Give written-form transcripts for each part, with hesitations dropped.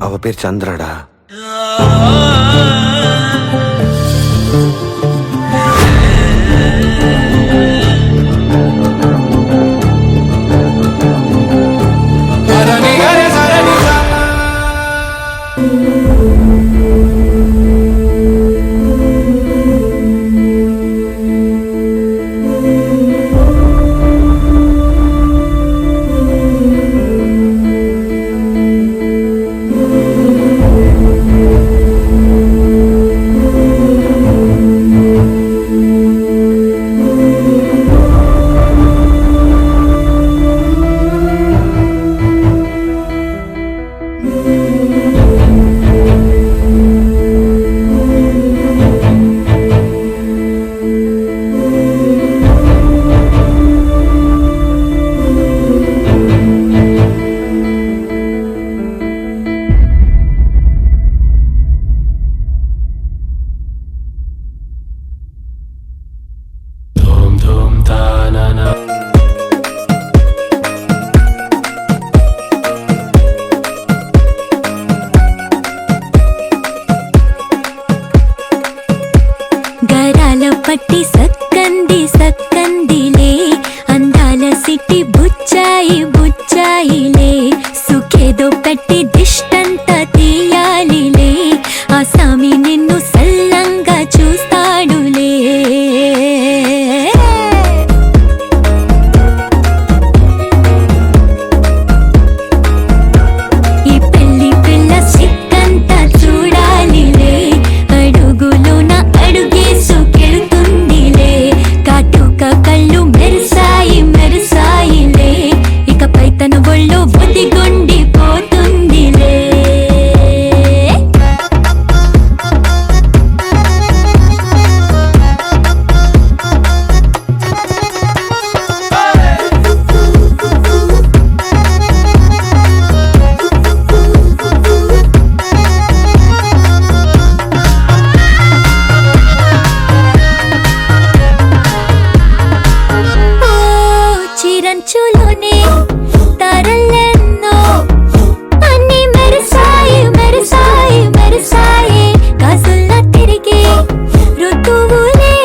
அவ பேர் சந்திரடா. పట్టి సక్కంది సక్కందిలే అందాల సిట్టి బుచ్చాయి బుచ్చాయిలే సుఖేదో పెట్టి దిష్టంతా తీయాలిలే ఆ సామి నిన్ను సల్లంగా చూస్తాడులే ఈ పెళ్లి పిల్ల సిక్కంతా చూడాలిలే అడుగులోన అడుగేసు కళ్ళు మెరిసాయి మెరిసాయిలే ఇకపై తన ఒళ్ళు బుద్ధిగుండి పోతుందిలే చిరంచులోనే తరలెన్నో అన్ని మెరిసాయి మెరిసాయి మెరిసాయి గాజుల్లా తిరిగి ఋతువులే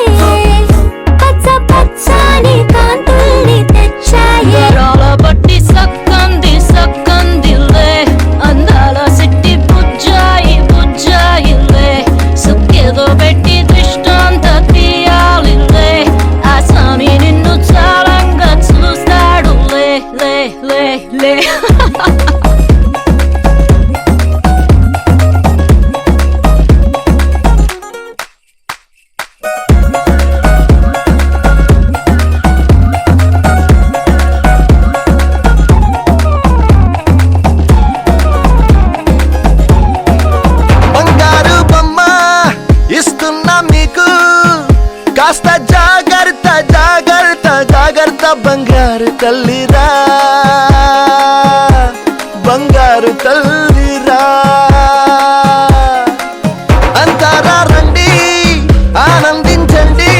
పచ్చ పచ్చని కాంతుల్ని తెచ్చాయి బట్టి సక్కంది సక్కందిలే అందాల సిట్టి బుజ్జాయి బుజ్జాయిలే సుక్కేదో పెట్టి దృష్టాంత తీయాలిలే ఆ స్వామి నిన్ను చాలా లే లే లే బంగారు బొమ్మ ఇస్తున్నా మీకు కాస్త జాగ్రత్త జాగ్రత్త జాగ్రత్త బంగారు తల్లిరా బంగారు తల్లిరా అంతారా రండి ఆనందించండి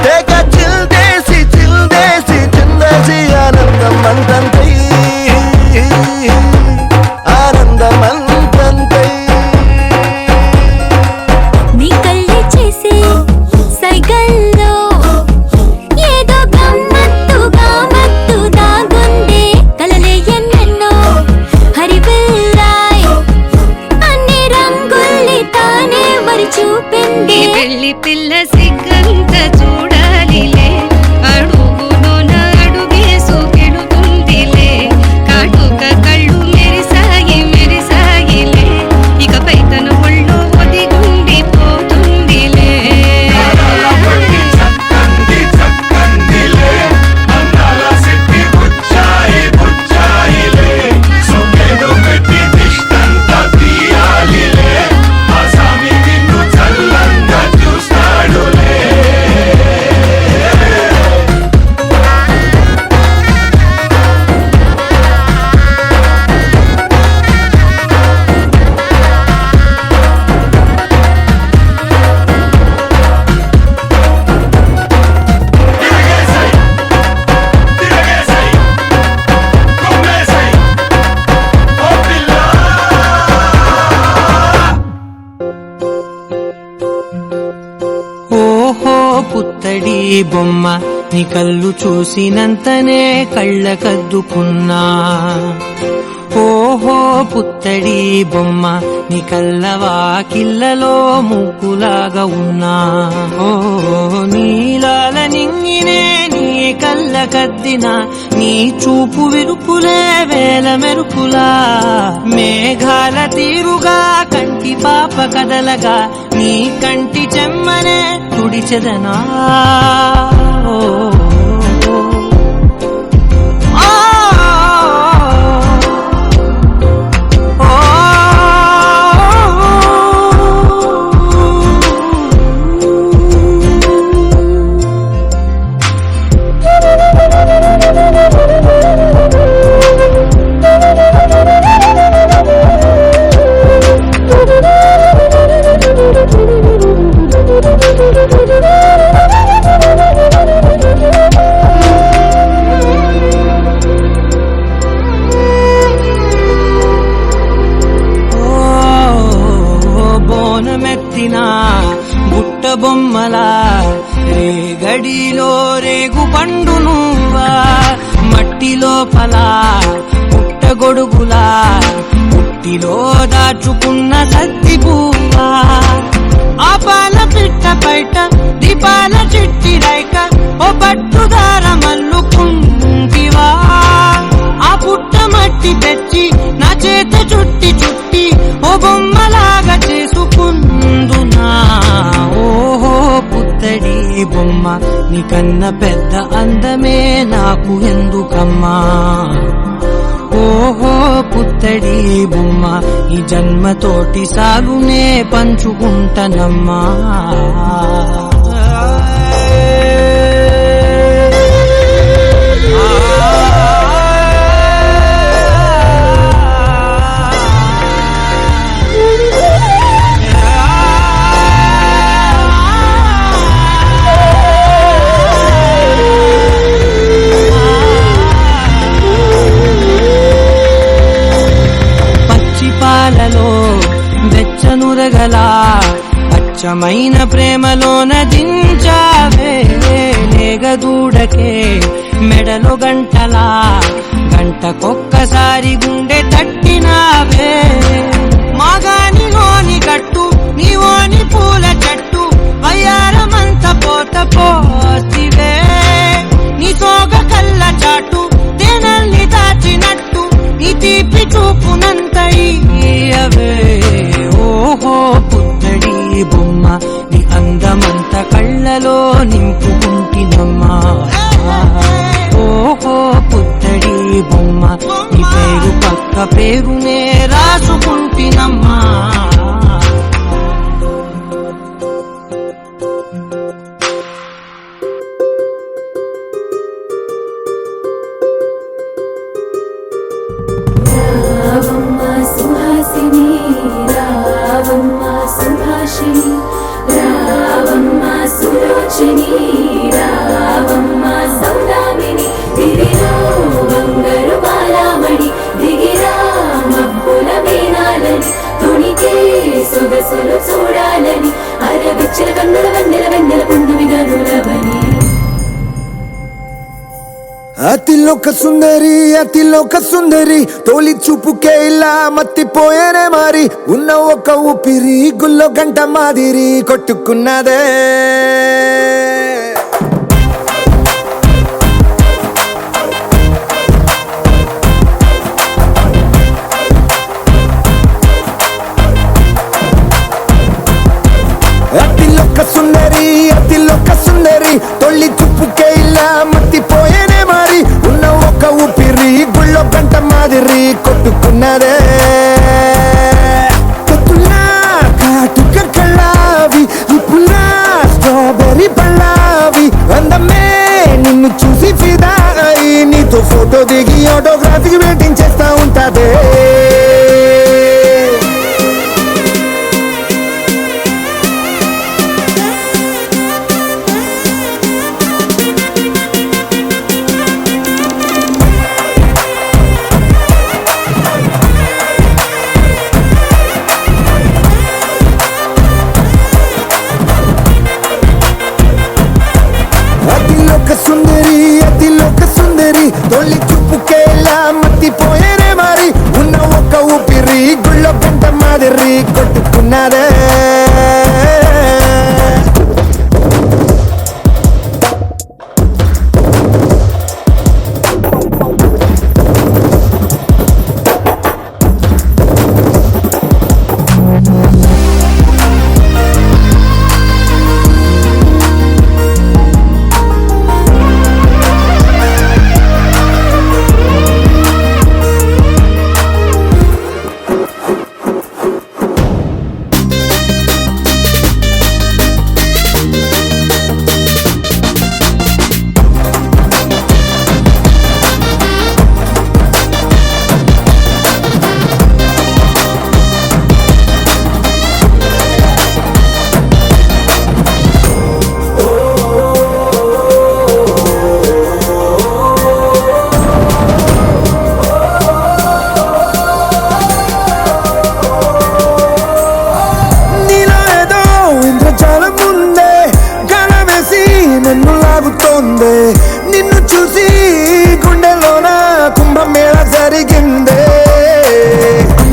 తెగ చిల్దేసి చిల్దేసి చిందేసి ఆనందం అంతంతై ఆనందం అంతంతై నీ కళ్ళే చేసే సైగల్లో ఏదో గమ్మత్తుగా మత్తు దాగుందే కలలే ఎన్నెన్నో హరివిల్లాయ్ బొమ్మ నీ కళ్ళు చూసినంతనే కళ్ళకద్దుకున్నా ఓహో పుత్తడి బొమ్మ నీ కళ్ళవాకిళ్ళలో ముగ్గులాగా ఉన్నా ఓ నీలాల నింగినే నీ కళ్ళకద్దిన నీ చూపు విరుపులే వేల మెరుపులా మేఘాల తీరుగా కంటి పాప కదలగా నీ కంటి చెమ్మనే తుడిచెదనా ఓ బుట్ట బొమ్మలా రేగడిలో రేగు పండు నువ్వా మట్టి లోపల పుట్ట గొడుగులా పుట్టిలో దాచుకున్న సత్తి పువ్వా ఆ పాల పిట్ట బయట దీపాల చిట్టి రైక ఓ పట్టుదార మల్లుకుంటివా ఆ పుట్ట మట్టి తెచ్చి నా చేత చుట్టి చుట్టి ఓ బొమ్మలాగా చేసుకుందునా ఓహో పుత్తడి బొమ్మ నీకన్న పెద్ద అందమే నాకు ఎందుకమ్మా ఓహో పుత్తడి బొమ్మ ఈ జన్మతోటి సాగునే పంచుకుంటనమ్మా వెచ్చనురగలా అచ్చమైన ప్రేమలోన దించావే లేగదూడకే మెడలో గంటలా గంటకొక్కసారి గుండె తట్టినావే మాగానిలోని గట్టు నీవోని పూల చెట్టు వయ్యారమంత పోత పోసివే నీ సోగ కళ్ళ చాటు తేనల్ని దాచినట్టు నీ తీపి చూపునంత ఇయ్యవే ఓహో పుత్తడి బొమ్మ నీ అందమంత కళ్ళలో నింపుకుంటినమ్మా ఓహో పుత్తడి బొమ్మ నీ పేరు పక్క పేరునే రాసుకుంటినమ్మా చూడాలని అరవిచ్చల కన్నుల వెన్నెల వెన్నెల పుండుమిగా నులవని అతిలోక సుందరి తోలి చూపుకే ఇలా మత్తిపోయేనే మారి ఉన్న ఒక ఊపిరి గుల్లో గంట మాదిరి కొట్టుకున్నదే అతిలోక సుందరి తొలి చూపుకే ఇలా మత్తిపోయేనే మారి ఉన్న ఒక ఊపిరి గుళ్ళో గంట మాదిరి కొట్టుకున్నదే కాటుక కళ్ళావి ఇప్పులా స్ట్రాబెర్రీ పళ్ళావి కొట్టుకున్నదే నన్ను లాగుతోందే నిన్ను చూసి గుండెలోన కుంభమేళ జరిగిందే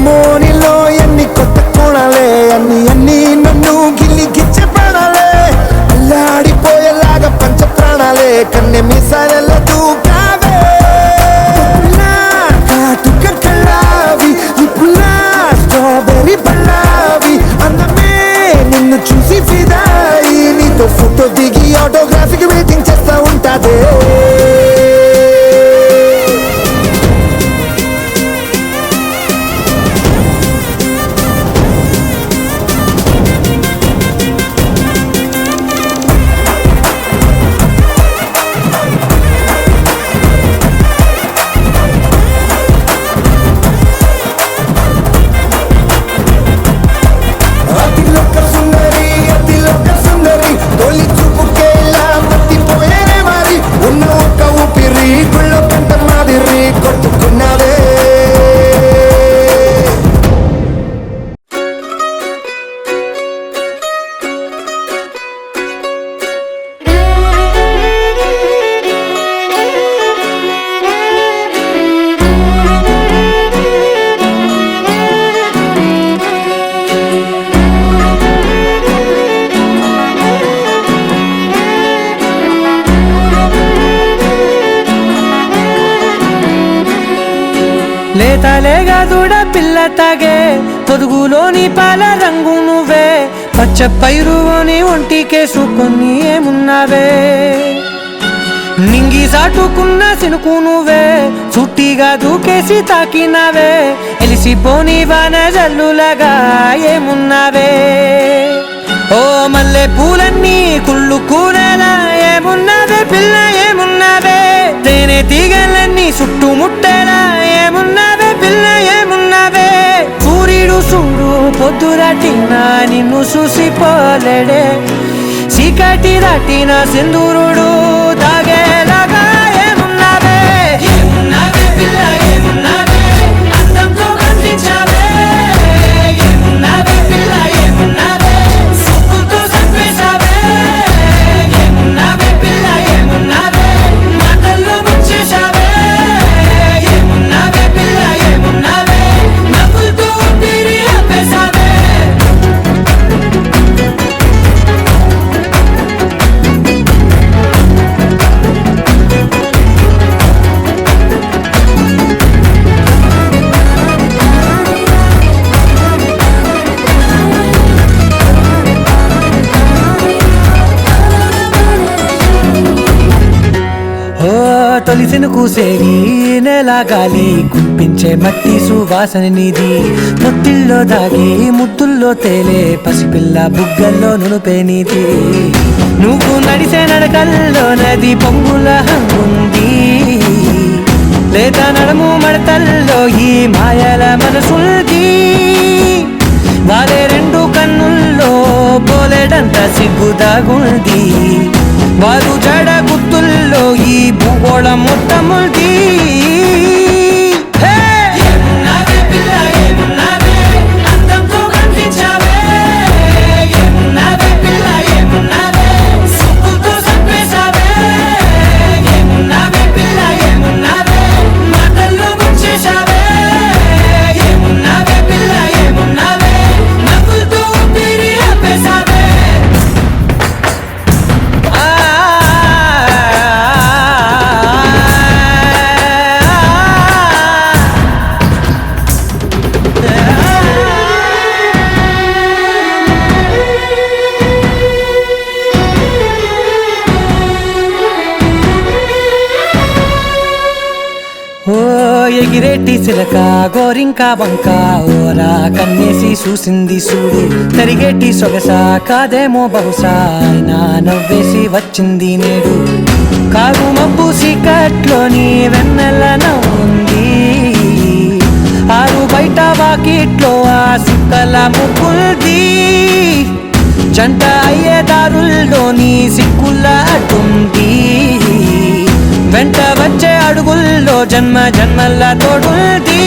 మోనిలో ఎన్ని కొత్త కోణాలే అన్ని నన్ను గిల్లి గిచ్చే ప్రాణాలే అల్లాడిపోయేలాగా పంచ ప్రాణాలే కన్నె మీసాల దూకావే కాటుక కళ్ళావి ఇప్పులా స్ట్రాబెర్రీ పళ్ళావి అందమే నిన్ను చూసి ఫిదాయి నీతో ఫోటో దిగి ఆటోగ్రాఫీకి వెయిటింగ్ చేస్తా ఉంటాదే లేతలేగా దూడ పిల్ల తాగే పొదుగులోని పాల రంగు నువ్వే పచ్చ పైరుని ఒంటికేసుకొని ఏమున్నావే నింగి సాటుకున్న సినుకు నువ్వే చుట్టిగా దూకేసి తాకినావే ఎలిసిపోని వాన జల్లులాగా ఏమున్నావే ఓ మల్లె పూలన్నీ కుళ్ళు కూరేలా ఏమున్నావే పిల్ల ఏమున్నావే తేనె తీగలన్నీ చుట్టుముట్టేలా ఏమున్నావే పిల్ల ఏమున్నావే సూర్యుడు చూడు పొద్దురాటిన నిన్ను చూసిపోలేడే చీకటి దాటిన సింధూరుడు తాగేలాగా ఏమున్నావే ఏమున్నావే పిల్ల ఏమున్నావే అందంతో కనిపించావే ఏమున్నావే పిల్ల ఏమున్నావే సుక్కుతో సంపేశావే ఏమున్నావే పిల్ల ఏమున్నావే మాటల్లో ముంచేశావే ఏమున్నావే పిల్ల ఏమున్నావే నవ్వులతో ఊపిరి ఆపేశావే తొలిసిన కూసేగి నెల గాలి కుప్పించే మట్టి సువాసన నీది ముత్తిల్లో దాగి ముత్తుల్లో తేలే పసిపిల్ల బుగ్గల్లో నునుపే నీది నువ్వు నడిసే నడకల్లో నది పొంగుల హంగుంది లేదా నడుము మడతల్లో ఈ మాయల మనసుంది వారే రెండు కన్నుల్లో పోలేడంత సిగ్గుదాగుంది వారు జడ గుర్తుల్లో ఈ భూగోళం మొత్తముంది నవ్వులతో సిలక గోరింక వంక ఓరా కన్నేసి చూసింది చూడు తరిగేటి సొగస కాదేమో బహుశా అయినా నవ్వేసి వచ్చింది నేడు కాగు మబ్బు సీకట్లోని వెన్నెల నవ్వుంది ఆరు బయట వాకిట్లో ఆ సుక్కల ముగ్గుల్ది జంట అయ్యే దారుల్లోని సిక్కుల అడ్డుంది వెంట వచ్చే అడుగుల్లో జన్మ జన్మల్ల తోడుంది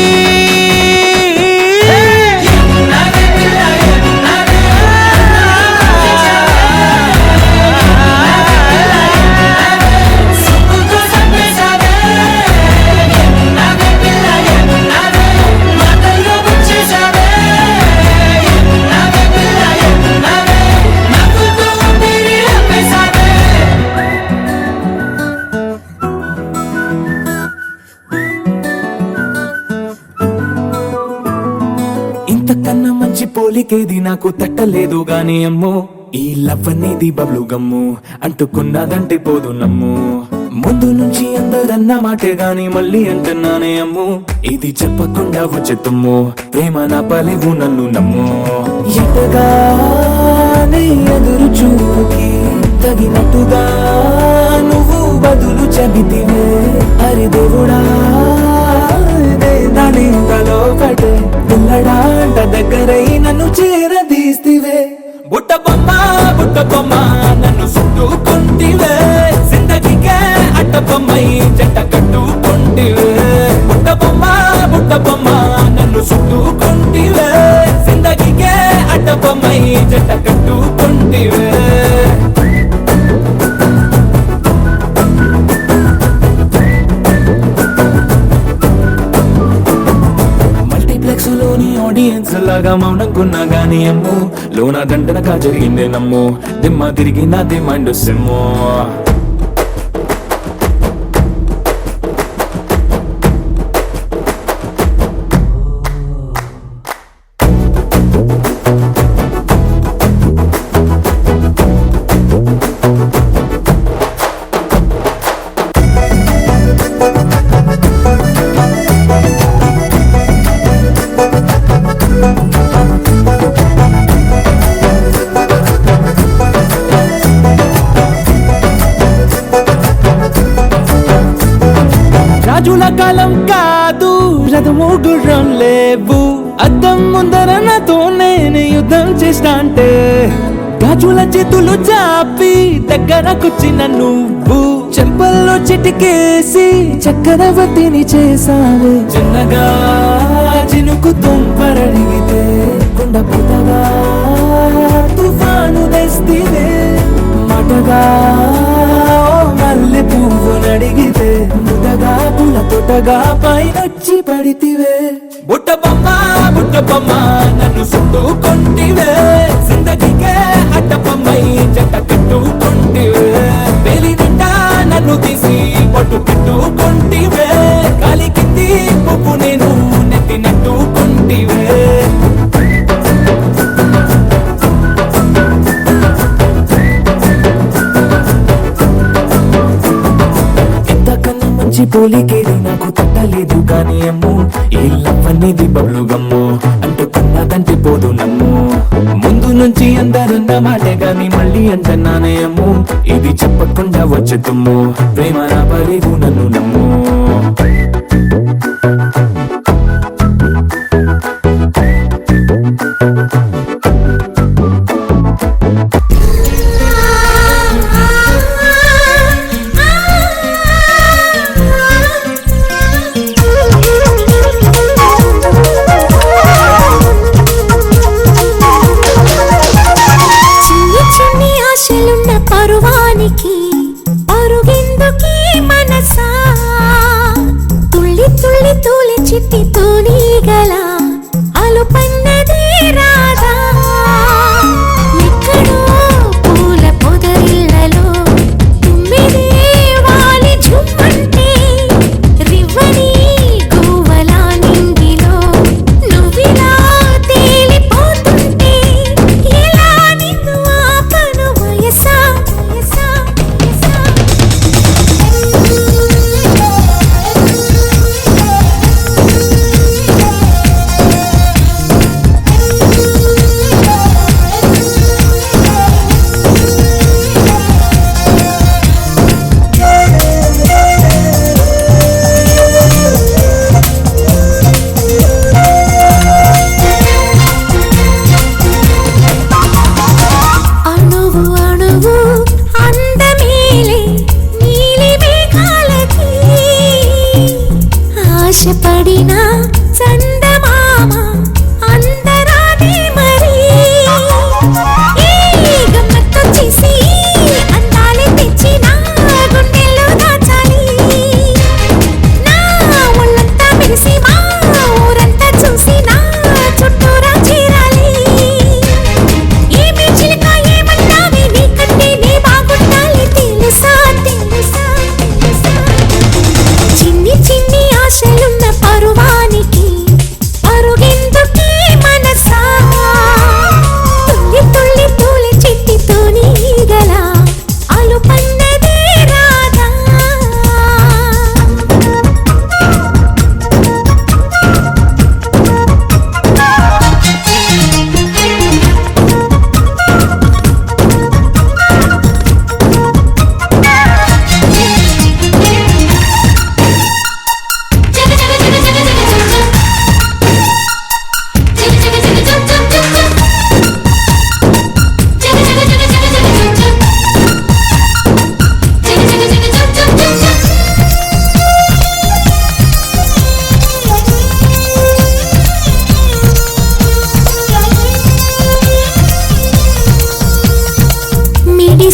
ఇంతకన్నా మంచి పోలికేది నాకు తట్టలేదు గాని అమ్మో ఈ లవ్ అనేది బబ్లు గమ్ము అంటుకున్నదంటే పోదు నమ్ము ముందు నుంచి అందరన్న మాటే గాని మళ్ళీ అంటున్నానే అమ్ము ఇది చెప్పకుండా వచ్చే తుమ్ము ప్రేమ నా పలేవు నన్ను నమ్ము ఎటగానే ఎదురు చూకి తగినట్టుగా నువ్వు బదులు చెబితివే అరే దేవుడా దానింతలో పడే పిల్లడాంట దగ్గరై నన్ను చేరదీస్తివే బుట్ట బొమ్మ నన్ను చుట్టుకుంటివే జిందగీకే అట్ట బొమ్మై జంట కట్టుకుంటివే బుట్ట బొమ్మ నన్ను చుట్టుకుంటివే జిందగీకే అట్ట బొమ్మై జంట కట్టుకుంటివే ఆడియన్స్ లాగా మౌనంకున్నా గానీ అమ్ము లోన దండనగా జరిగిందే నమ్ము దిమ్మ తిరిగి నాది మైండ్ సిమ్ము రాజుల కాలం కాదు రథము గుర్రం లేవు అద్దం ముందర నాతో నేను యుద్ధం చేస్తా అంటే గాజుల చేతులు చాపి దగ్గరకొచ్చిన నువ్వు చెంపల్లో చిటికేసి చక్రవర్తిని చేసావే చిన్నగా చినుకు తుంపరడిగితే కొండ పుటగా తుఫాను తెస్తివే మాటగా మల్లె పువ్వు నడిగితే ముదగా పుల తొటగా పైనొచ్చి పడితివే బుట్ట బొమ్మ నన్ను చుట్టుకుంటివే జిందగీకే అట్ట బొమ్మై జంట కట్టుకుంటివే వేలి నిండా నన్ను తీసి పట్టు కట్టుకుంటివే కాలి కింది పువ్వు నేను నెత్తి నెట్టుకుంటివే పోలికేది నాకు తట్టలేదు కానీ అమ్ము ఈ లవ్ అనేది బబ్లు గమ్ము అంటుకున్నదంటే పోదు నమ్ము ముందు నుంచి అందరన్న మాటే గాని మళ్ళీ అంటున్నానే అమ్ము ఇది చెప్పకుండా వచ్చే తుమ్ము ప్రేమ నా పలేవు నన్ను నమ్ము పరువానికి పరుగెందుకీ మనసా తుళ్ళి తుళ్ళి తూలి చిట్టి తూలిగల అలుపన్నదే రాజా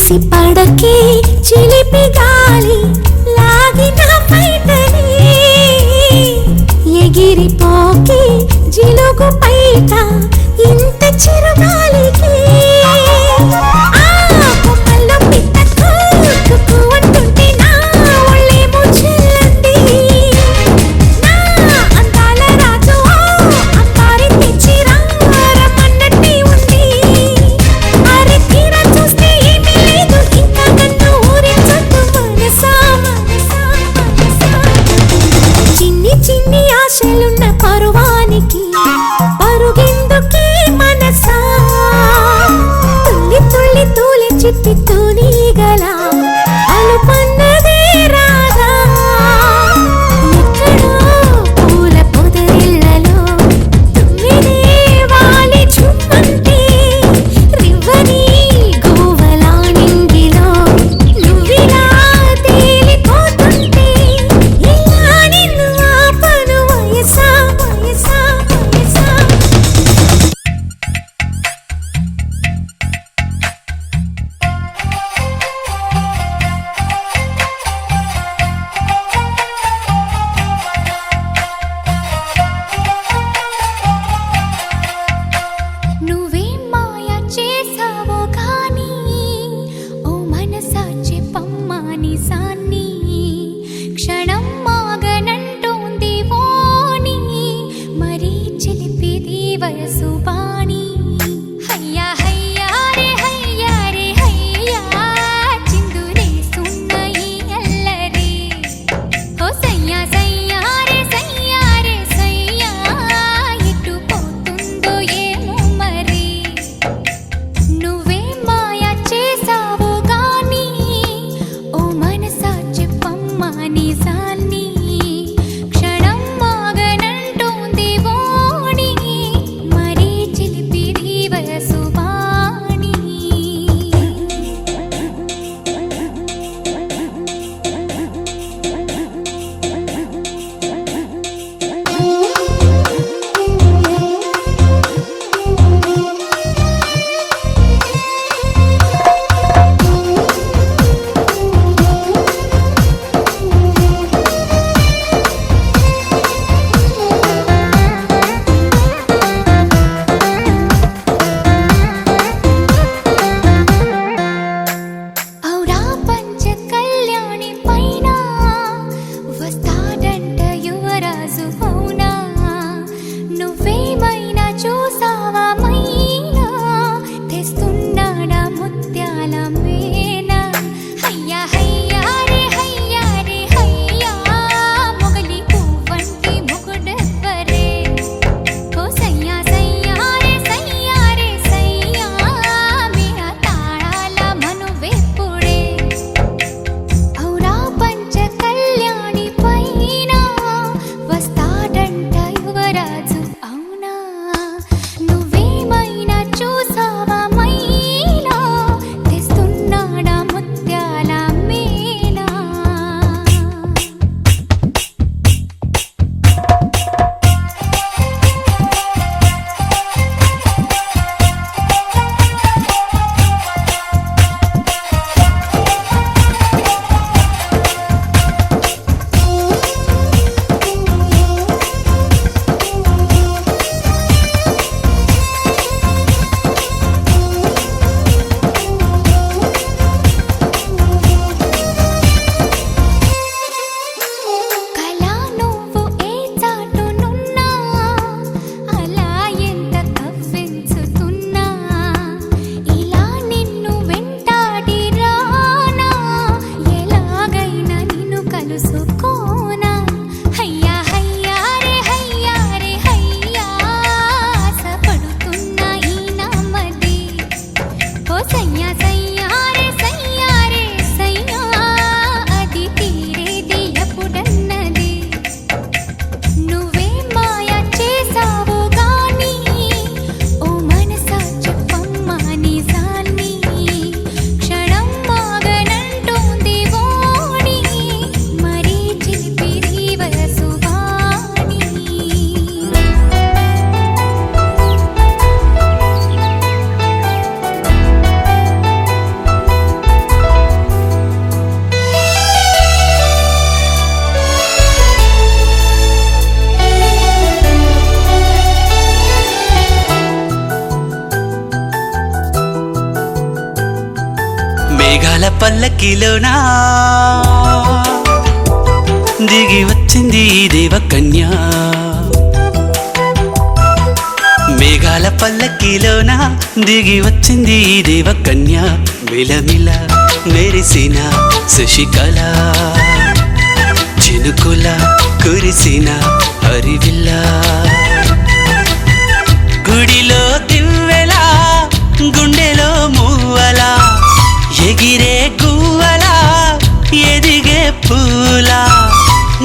ఎగిసి పడకే చిలిపి గాలి లాగిన బయటని ఎగిరిపోకే జిలుగు బయట ఇంత చిరుగాలికి కొమ్మల్లో పిట్ట కుక్కు అంటుంటే నా ఒళ్ళేమో చెల్లంది నా అందాల రాజు అంబారి తెచ్చి రమ్మన్నట్టే ఉంది అరే తీరా చూస్తే ఏమీ లేదు ఇంకా నన్ను ఊరించొద్దు మనసా మనసా మనసా చిన్ని చిన్ని ఆశలున్న పరువానికి పరుగెందుకే మనసా తుల్లి తుల్లి తూలి చిట్టి తూనీగల అలుపన్నదే రాగా ఎక్కడో పూల పొదరిళ్ళలో తుమ్మిదే వాలి చుమ్మంటే రివ్వని గోవలా నింగిలో నువ్విలా తేలిపోతుంటే ఇలా నిన్ను ఆపను వయసా వయసా వయసా నువ్వేం మాయ చేసావో కానీ ఓ మనసా చెప్పమ్మా నిజాన్ని క్షణం మాగనంటోంది ఓని మరీ చిలిపిది వయసు బాణి హయ్యా హయ్యా రే హయ్యా చిందులేస్తున్న ఈ అల్లరి ఓ సయ్యా సయ్యా రే సయ్యా ఎటు పోతుందో ఏమో మరి నువ్వే మాయ చేసావో గాని ఓ మనసా చెప్పమ్మా నిజాన్ని క్షణం మాగనంటోంది ఓణి మరీ మేఘాల పల్లకిలోనా దిగి వచ్చింది ఈ దేవకన్య మేఘాల పల్లకిలోన దిగి వచ్చింది ఈ దేవకన్య మిలమిల మెరిసిన శశికళ చినుకుల కురిసిన హరివిల్ల గుడిలో దివ్వెలా గుండెలో మూవలా ఎగిరే గువ్వలా ఎదిగే పూలా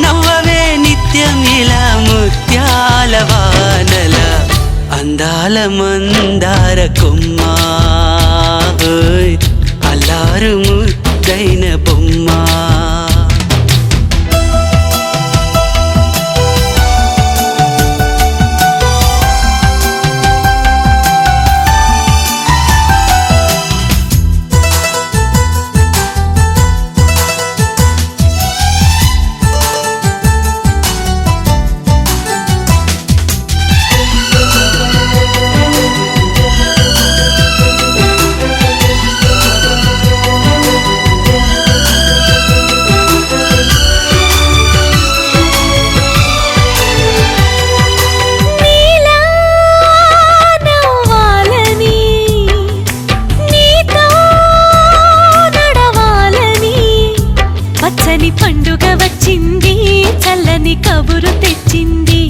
నవ్వవే నిత్యం ఇలా ముత్యాల వానల అందాల మందార కొమ్మ ఓయ్ అల్లారు ముద్దైన బొమ్మ పండుగ వచ్చింది చల్లని కబురు తెచ్చింది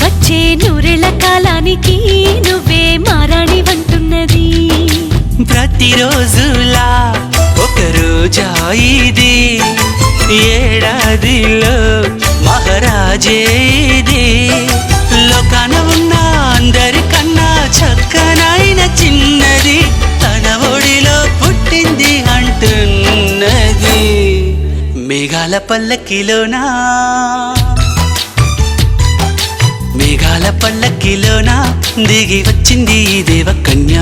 వచ్చే నూరెళ్ళ కాలానికి నువ్వే మారాణి వంటున్నది ప్రతిరోజులా ఒక రోజా ఇది ఏడాదిలో మహారాజే ఇది లోకాన ఉన్న అందరికన్నా చక్కనైన చిన్నది తన ఒడిలో పుట్టింది అంటున్నది మేఘాల పల్లకిలోనా మేఘాల పల్లకిలోనా దిగి వచ్చింది ఈ దేవకన్య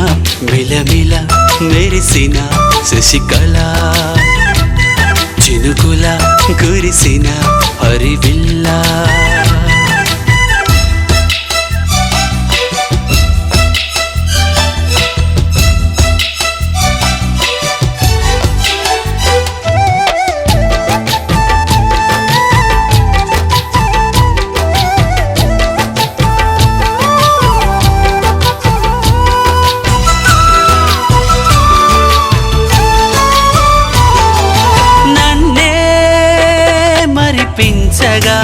మిలమిల మెరిసిన శశికళ చినుకుల కురిసిన హరివిల్లా మరిపించగా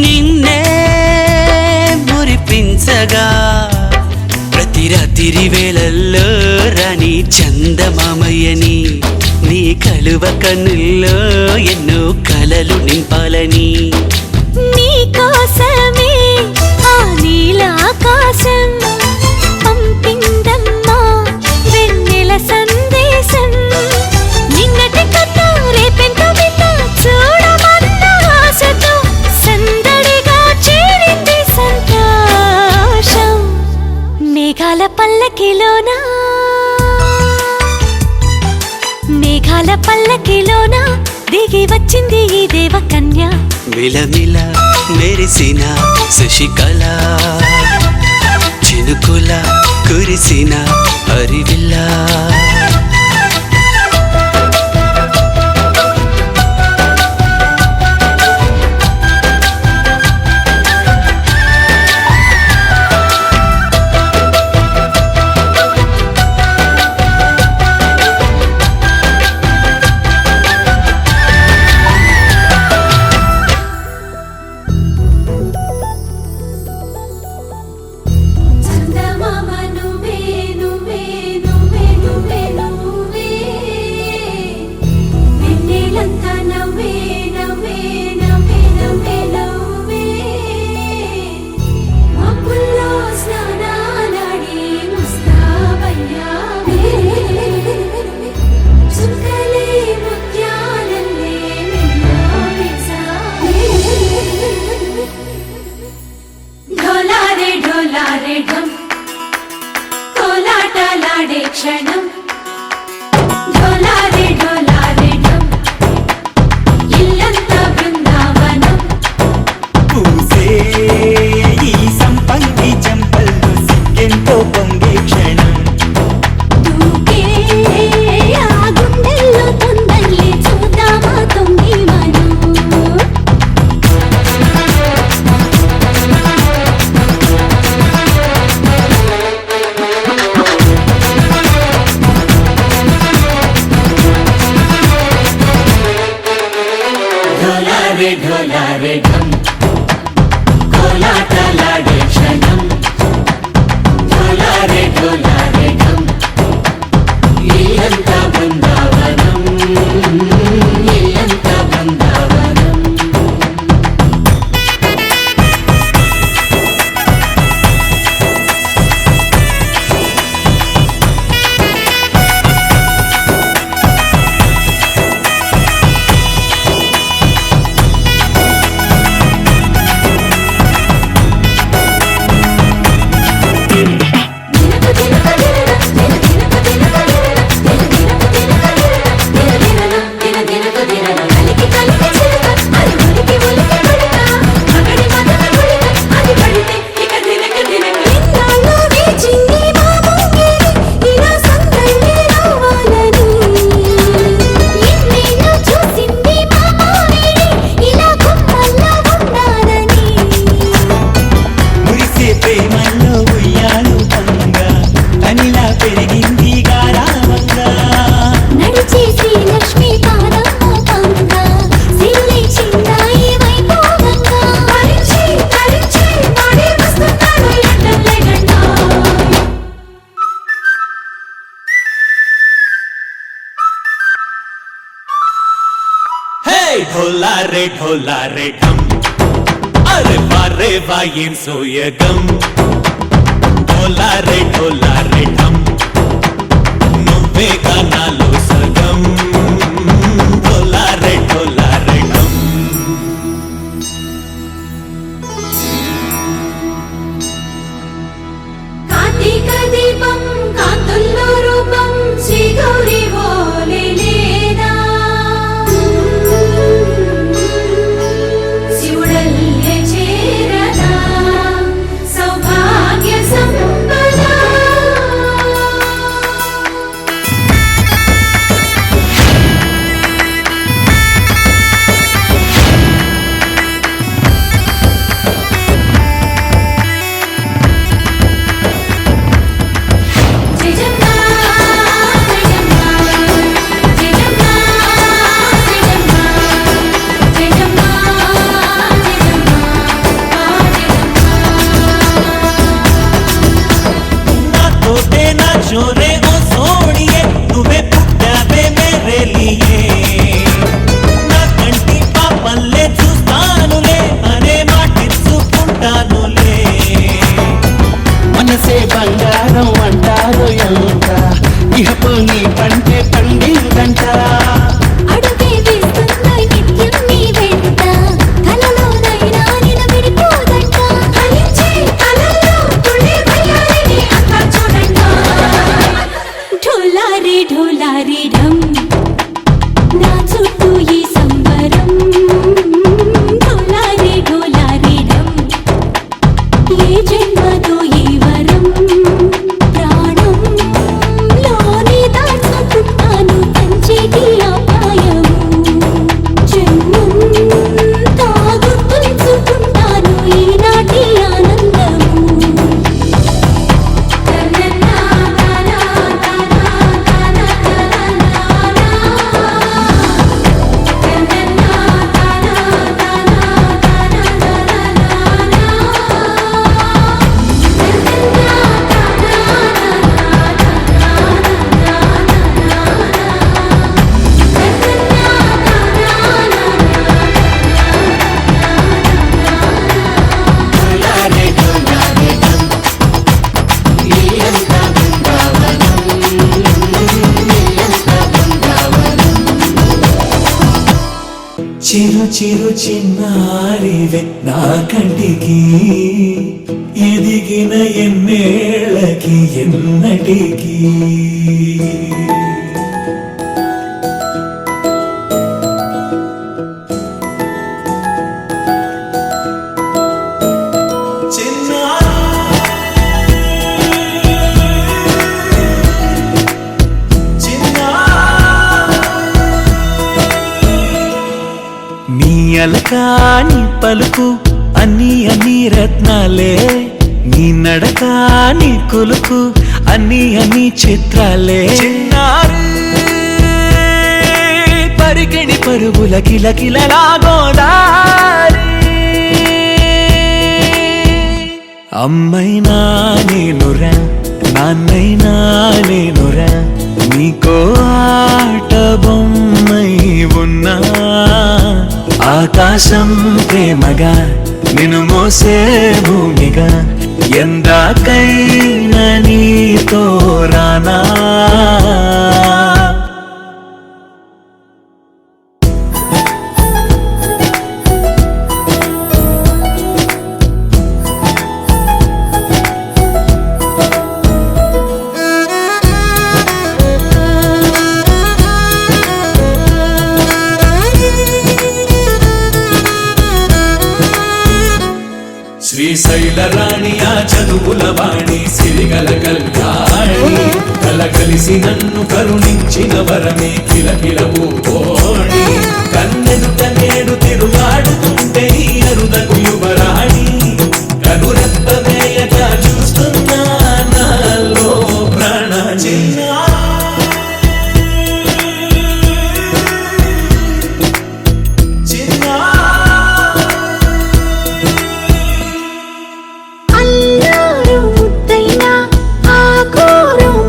నిన్నే మురిపించగా ప్రతి రాత్రి వేళల్లో రాణి చందమామయ్యని నీ కలువ కన్నుల్లో ఎన్నో కలలు నింపాలని నీ కోసమే ఆ నీలాకాశం పంపిందమ్మా వెన్నెల సందేశం నిన్నటి కథ రేపెంత చూడమన్న ఆశతో సందడిగా చేరింది సంతోషం మేఘాల పల్లకిలోనా మేఘాల పల్లకిలోనా దిగి వచ్చింది ఈ దేవకన్య మిలమిల మెరిసిన శశికళ చినుకుల కురిసిన హరివిల్లా చందమామ నువ్వే నువ్వే నువ్వే నువ్వే నువ్వే వెన్నెలంతా నవ్వే నవ్వే నవ్వే నవ్వే నవ్వే మబ్బుల్లో స్నానాలాడి ముస్తాబయ్యావే చుక్కలే ముత్యాలల్లే మెల్లావేశావే ढोलारे ढोलारे ढम कोलाटलाडे क्षणं ढोलारे ढोलारे ढम इल्लंता बृंदावनं పూసే ఈ సంపంగి చెంపల్లో సిగ్గెంతో పొంగే క్షణం तूके आगुं ढोला रे ढम अरे वारे वा ఏం సోయగం ढोला रे ढम నువ్వే నాలో సగం ढोला रे ढम కార్తీక దీపం కాంతుల్లో రూపం శ్రీ గౌరీ ఓలే లేదా శివుడల్లే చేరదా సౌభాగ్య సంపద जोरे ओ सोनिए నువ్వే పుట్టావే మేరే లియే నా కంటి పాపల్లే చూస్తానులే అనే మాటిచ్చుకుంటానులే మనసే బంగారం అంటారు ఎంత ఇహపు నీ పంటే పండిందంట అడుగే వేస్తున్నా నిత్యం నీ వెంట కలలోనైనా నిలబడిపోదంట ఫలించే కలల్లో తుళ్ళి వయ్యారిని అంతా చూడండి ढोला रे ढम నా చుట్టూ ఈ సంబరం ढोला रे ढम ఏ జన్మతో ఈ వరం ప్రాణం లోని దాచుకుంటాను కంచేటి అపాయము జన్మం తాగుతుంచుకుంటాను ఈనాటి ఆనందము చిరు చిరు చిన్నారివే నా కంటికి ఎదిగిన ఎన్నేళ్ళకి ఎన్నటికి నీ అలకాని పలుకు అన్ని రత్నాలే నీ నడక నీ కొలుకు అన్ని చిత్రాలే చిన్నారు పరికిణి పరుగుల కిలకిలలాగోదారి అమ్మైనా నేనురా నాన్నైనా నేనురా నీకో ఆట బొమ్మై ఉన్నా ఆకాశం ప్రేమగా నిన్ను మోసే భూమిగా ఎందాకైనా నీతో రానా శ్రీశైల రాణి ఆ చదువుల వాణి సిరిగల కళ్యాణి కలగలిసి నన్ను కరుణించిన వరమే కిలకిల పూకోణి కన్నెదుట నేడు తిరుగాడుతుంటే ఈ అరుదకు యువరాణి కనురెప్ప వేయగా చూస్తున్నా నాలో ప్రాణ చిన్న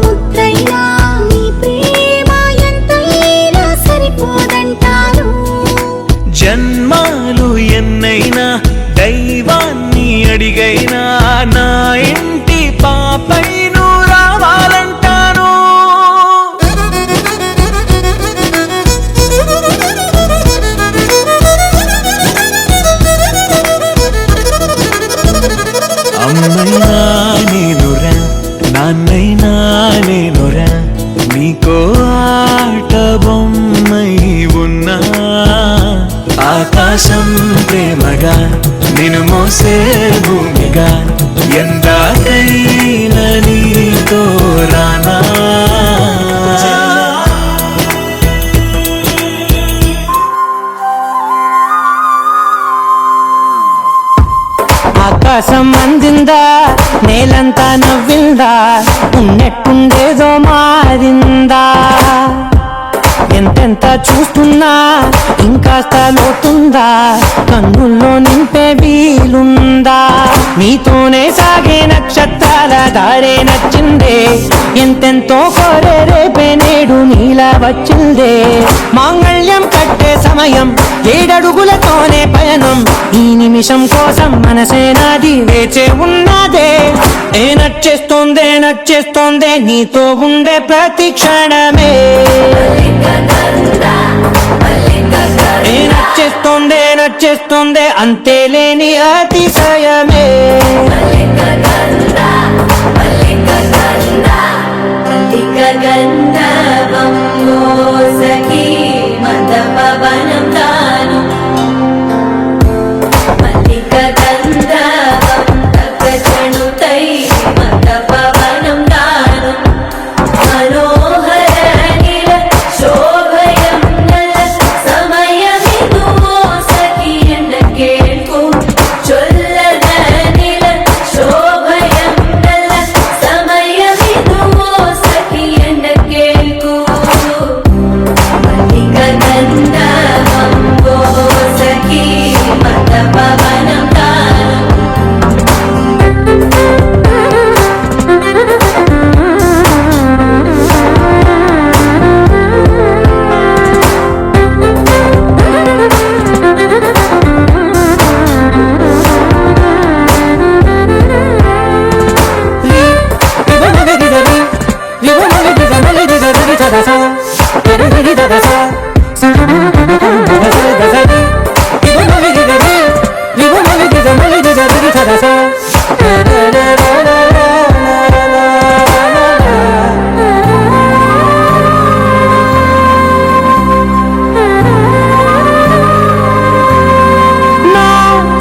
ముద్దైనా నీ ప్రేమ ఎంతైనా సరిపోదంటారు ఉందా ఉన్నట్టుండేదో మారిందా ఎంతెంత చూస్తున్నా ఇంకాస్త లోతుందా కన్నుల్లో నింపే వీలుందా నీతోనే సాగే నక్షత్రాల దారే నచ్చిందే ఎంతెంతో కోరే రేపే నేడు నీలా వచ్చిందే మాంగళ్యం కట్టే సమయం 7 అడుగులతోనే పయనం ఈ నిమిషం కోసం మనసే నాది వేచే ఉన్నదే నచ్చేస్తోందే నీతో ఉండే ప్రతి క్షణమే నచ్చేస్తోందే అంతే లేని అతిశయమే గంధర్వం మోసకి మందపవనం తాను మల్లిక గంధర్వం తగ్గచణుతై మందపవనం తాను మనోహర నిల శోభయం నల సమయమిదు మోసకి ఎన్న కేಳ್కు చొల్లద నిల శోభయం నల సమయమిదు మోసకి ఎన్న కేಳ್కు మల్లిక గంధర్వం మోసకి మందపవనం తాను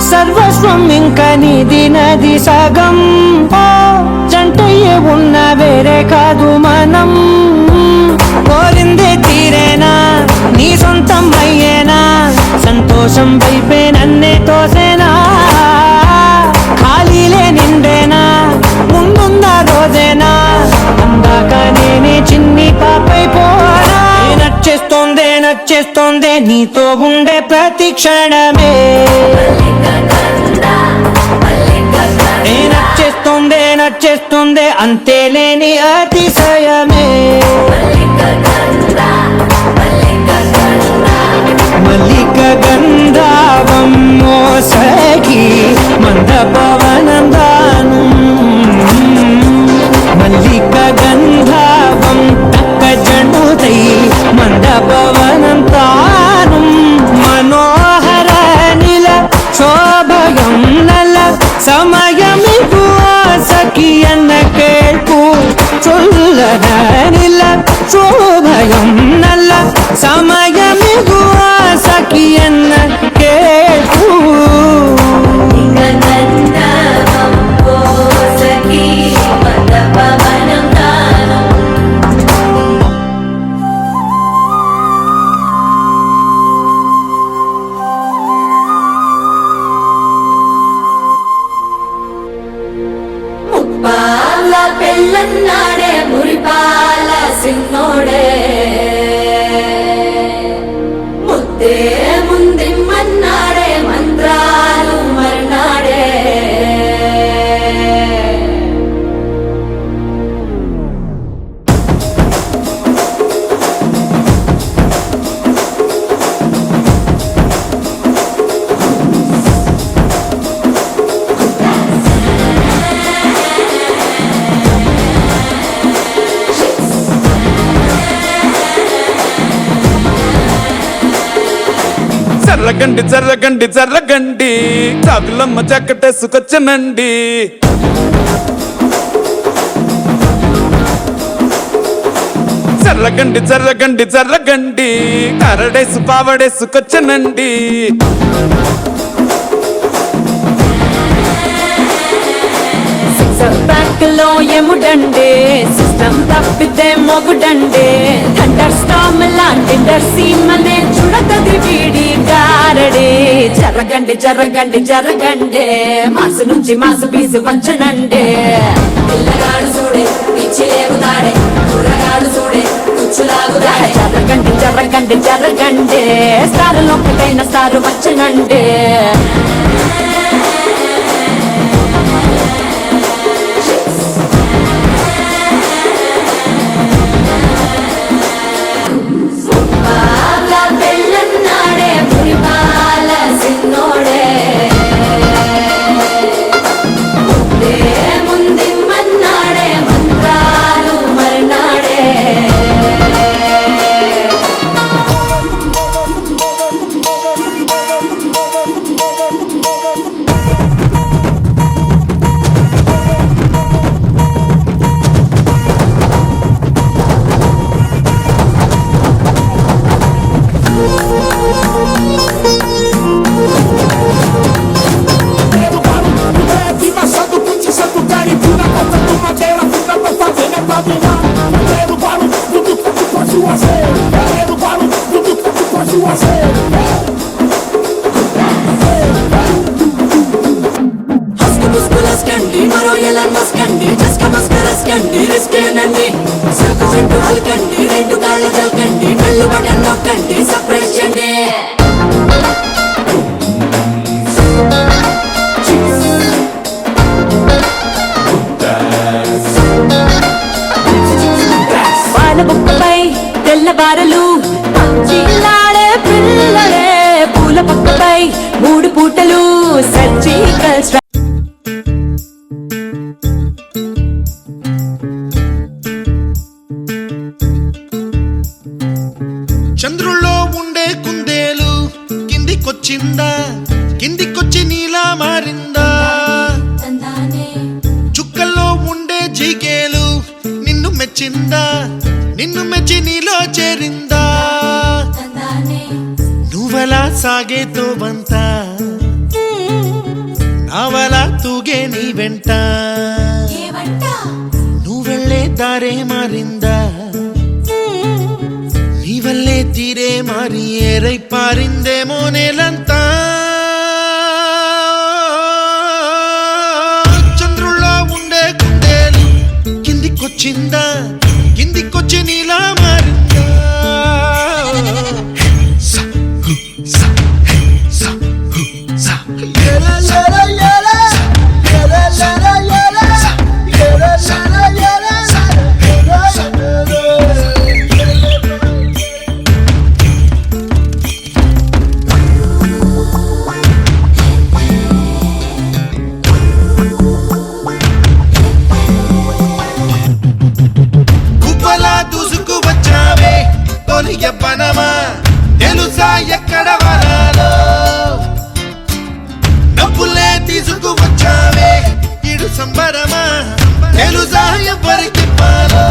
సర్వస్వం ఇంక నీది నది సగం ఓ జంటయ్యే ఉన్న వేరే కాదు మనం కోరిందే తీరేనా నీ సొంతం అయ్యేనా సంతోషం వైపే నన్నే తోసేనా ఖాళీలే నిండేనా ముందున్న రోజేనా అందాక నేనే చిన్ని పాపై పోనా నచ్చేస్తోందే నీతో ఉండే ప్రతి క్షణమే నచ్చేస్తోందే అంతే లేని అతిశయమే మల్లిక గంధావం మోసకి మందపవనం దాను మల్లిక గంధావం తక్క జణుతై మందపవనం తాను మనోహర నిల శోభయం నల సమయమిదు సఖి అన్న కేಳ್కు చొల్లద నిల శోభయం నల్ల సమయమిదు సఖి అన్న కేಳ್కు గంధర్వం మోసకి మందపవనం తాను ముప్పాల పెళ్ళన్నాడే మురిపాల సిన్నోడే ముద్దే ముందిమ్మన్నాడే మంత్రాలు మర్నాడే జర్రగండి చాకులమ్మ చక్కటేసుకొచ్చనండి జర్రగండి కరడేసు పావడేసుకొచ్చనండి బ్యాక్ లో ఎముడండే సిస్టమ్ తప్పితే మొగుడండే థండర్ స్టామ్ లాంటి సీమనే చుడతది వీడి గారడే జరగండి మాసు నుంచి మాసు పీసు పంచనండే పిల్లగాడు చూడ స్టార్ ఒక్కటైన స్టార్ వచ్చనంటే పెళ్ళన్నాడే పురిపాల సిన్నోడే ముందిమ్మన్నాడే మంత్రాలు మర్నాడే మరో ఎలా మస్కండి జస్క మస్కరస్కండి రిస్కేనండి సరుకు చెట్టు అల్కండి రెండు కాళ్ళ జల్కండి కళ్ళు బటన్ నొక్కండి సపరేట్ చేయండి పాలబుక్కపై తెల్లవారలు చిల్లాడే పిల్లలే పూల పక్కపై 3 పూటలు సర్జికల్ చంద్రుల్లో ఉండే కుందేలు కిందికొచ్చిందా కిందికొచ్చి నీలా మారిందా చుక్కల్లో ఉండే జీకేలు నిన్ను మెచ్చిందా నిన్ను మెచ్చి నీలో చేరిందా నువ్వలా సాగేతో బంత నావలా తూగే నీ వెంట నువ్వెళ్ళే దారే మారిందా నీవల్లే తీరే మారి ఏరై పారిందేమో నేలంతా చంద్రుల్లో ఉండే కుందేలు కిందికొచ్చిందా కిందికొచ్చి నీలా మారిందా సా హు సా హే సా హు సా ఏలా ఏలా ఏలా ఏలా ఏలా ఏలా ఏలా ఏలా పనమా తెలుసా ఎక్కడ వరాలో డబ్బులే తీసుకువచ్చావే ఇడు సంబరమా తెలుసా ఎవరికి పాలో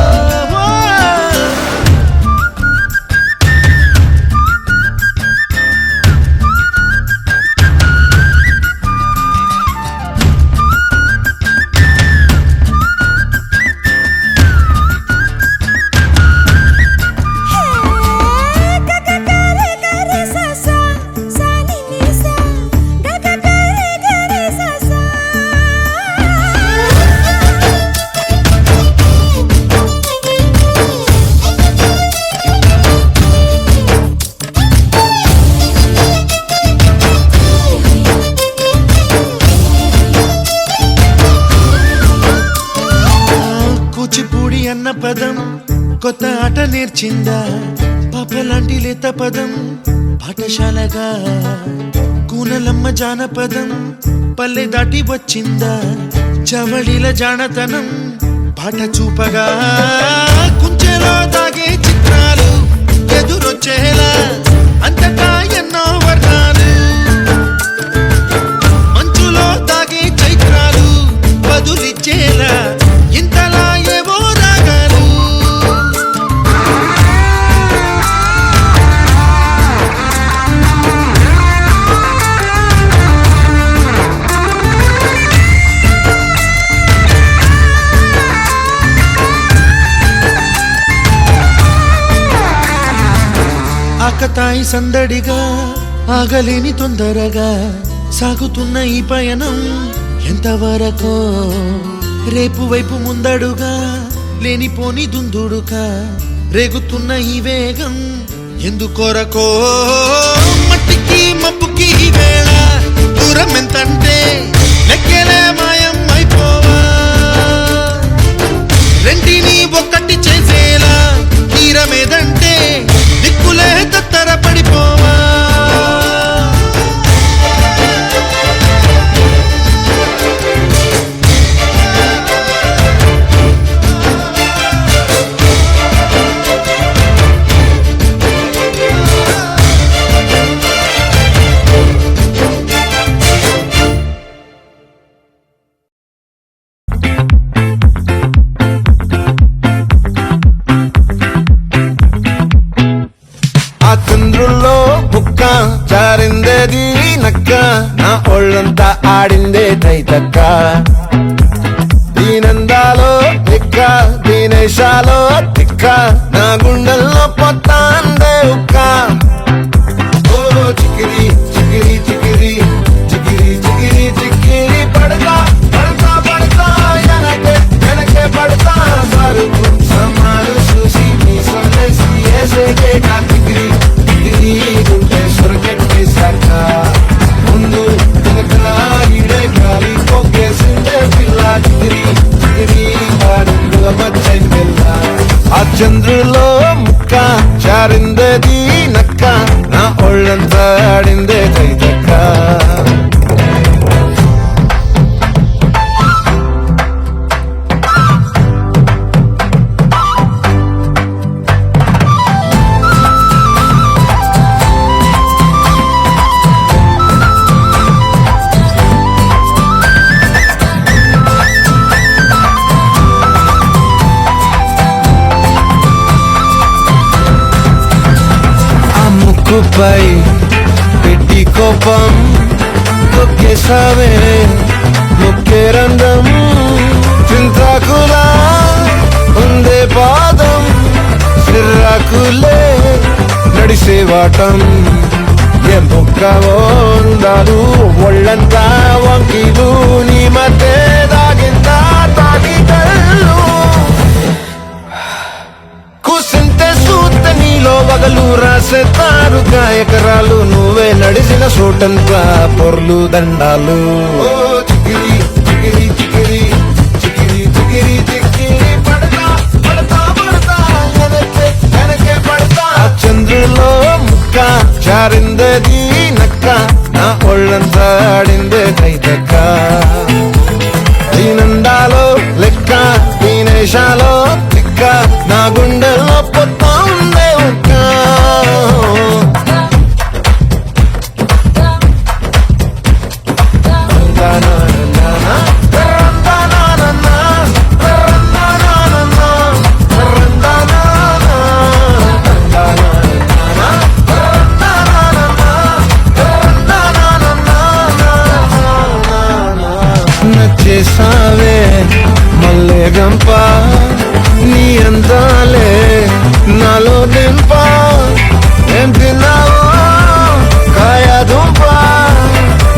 కూచిపూడి అన్న పదం కొత్త ఆట నేర్చిందా పాపలాంటి లేత పదం పాఠశాలగా కూనలమ్మ జానపదం పల్లె దాటి వచ్చిందా చవళిల జానతనం పాట చూపగా కుంచెలో దాగే చిత్రాలు ఎదురొచ్చేలా అంతటా ఎన్నో వర్ణాలు మంచులో దాగే చైత్రాలు బదులిచ్చేలా ఇంతలా ఏవో రాగాలు ఆకతాయి సందడిగా ఆగలేని తొందరగా సాగుతున్న ఈ పయనం ఎంతవరకో రేపు వైపు ముందడుగా లేనిపోని దుందుడుగా రేగుతున్న ఈ వేగం ఎందుకొరకో మట్టికి మబ్బుకి వేళ దూరం ఎంతంటే లెక్కలే మాయం అయిపోవా రెంటిని ఒక్కటి చేసేలా తీరమేదంటే దిక్కులే తత్తర పడిపోవా ఆ చంద్రుల్లో ముక్క జారిందేది నక్క నా ఒళ్ళంతా ఆడిందే తైతక్క దీనందాలో లెక్క దీనేశాలో తిక్క నా గుండెల్లో పొత్తాందే ఉక్క ఓ చికిరి చికిరి చికిరి చికిరి చికిరి చికిరి పడతా పడతా పడతా వెనకే వెనకే పడతా సరుకు సమాలు చూసి మీ సొల్లేసి ఏసేకే నా చికిరి చికిరి గుంటే సొరకెట్టి సాక ముందు వెనకలా ఈడే గాలి కొక్కేసిందే పిల్ల చికిరి చికిరి ఆడుల మచ్చై పిల్ల ఆ చంద్రులో ముక్క జారిందేది నక్క నా ఒళ్ళంతా ఆడిందే కైతక్క ముక్కుపై పెట్టి కోపం తొక్కేసావే ముక్కే రంగం చింతాకులా ఉందే పాదం సిర్రాకులే నడిసే వాటం ఏ మొక్కవో ఉండాలు ఒళ్ళంతా వంకిలు నీ మధ్య దాగిందా తాగి కళ్ళు కూసింతే సూత్త నీలో వగలు రాసేతారుగా ఎకరాలు నువ్వే నడిసిన చోటంతా పొర్లు దండాలు ఓ చికిరి చికిరి చికిరి చికిరి చికిరి చికిరి పడతా పడతా పడతా వెనకే వెనకే పడతా ఆ చంద్రులో ముక్క జారిందేది నక్క నా ఒళ్ళంతా ఆడిందే కైతక్క దీనందాలో లెక్క దీనేశాలో తిక్క నా గుండెల్లో పొత్తా ఉందే ఉక్క నచ్చేసావే మల్లె గంప నీ అందాలే నాలో దింప ఏం తిన్నావో కాయ దుంప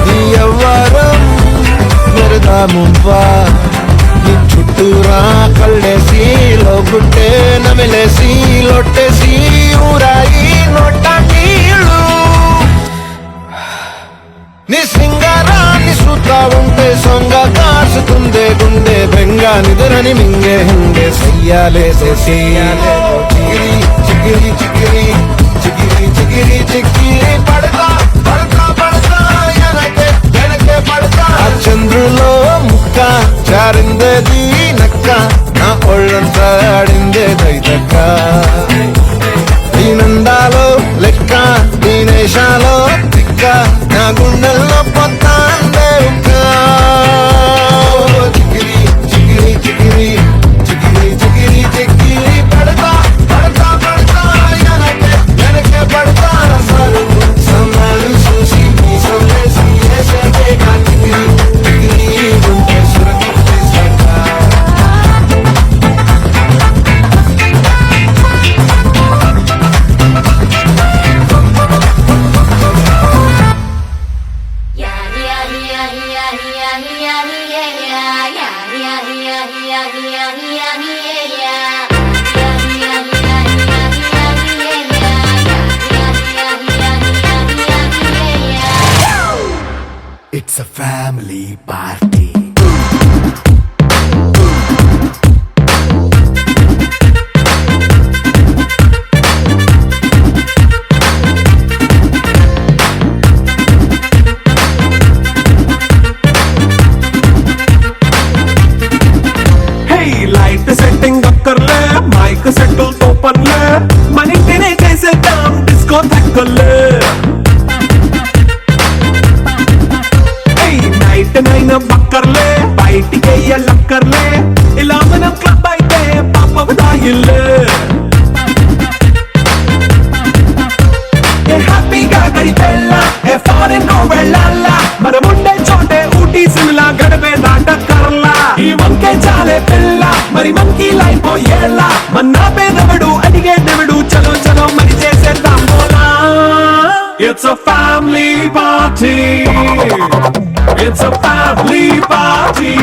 నీ ఎవ్వరం మెరదా ముంప నీ చుట్టూరా కళ్ళేసి లోగుట్టే నమిలేసి లొట్టేసి ఊరాయి నోట నీళ్ళు నీ సింగారాన్ని చూస్తా ఉంటే సొంగ కాసుకుందే గుండె బెంగ నిదురని మింగే హుండే సయ్యాలేసే చెయ్యాలే చిగిరి చిగిరి చిగిరి చిగిరి చిగిరి చిగిరి పడతా పడతా పడతా వెనకే వెనకే పడతా ఆ చంద్రులో ముక్క జారిందేది నక్క నా ఒళ్ళంతా ఆడిందే కైతక్క దీనందాలో లెక్క దీనేశాలో తిక్క నా గుండెల్లో పొత్తాందే ఉక్క చికిరి చికిరి చికిరి చికిరి చికిరి చికిరి పడతా పడతా పడతా వెనకే వెనకే పడతా సరుకు సమాలు చూసి మీ సొల్లేసి ఏసేకే నా చికిరి చికిరి గుంటే సురకెట్టి సాక It's a family party. Light setting అక్కర్లే మైక్ సెట్టుల్ తో పనులే మన ఇంటినే చేసేద్దాం డిస్కో తక్కువలే నైట్ నైన్ బక్కర్లే బయటికి లక్కర్లే ఇలా మనం క్లబ్ అయితే పాప దాయిల్లే హ్యాపీగా గడిపెళ్ళా ఏ ఫారెన్ నో వెళ్ళాలా మనం ఉండే చోటే ఊటీ సిమ్లా గడిపే దాటక్కర్లా ఈ వంకే చాలే పిల్ల మరి మంకీ లైఫ్ ఏళ్ళ మన్నా పేదవడు అడిగేదెవడు చలో చలో మరి చేసేద్దాం బోలా It's a family party. It's a family party.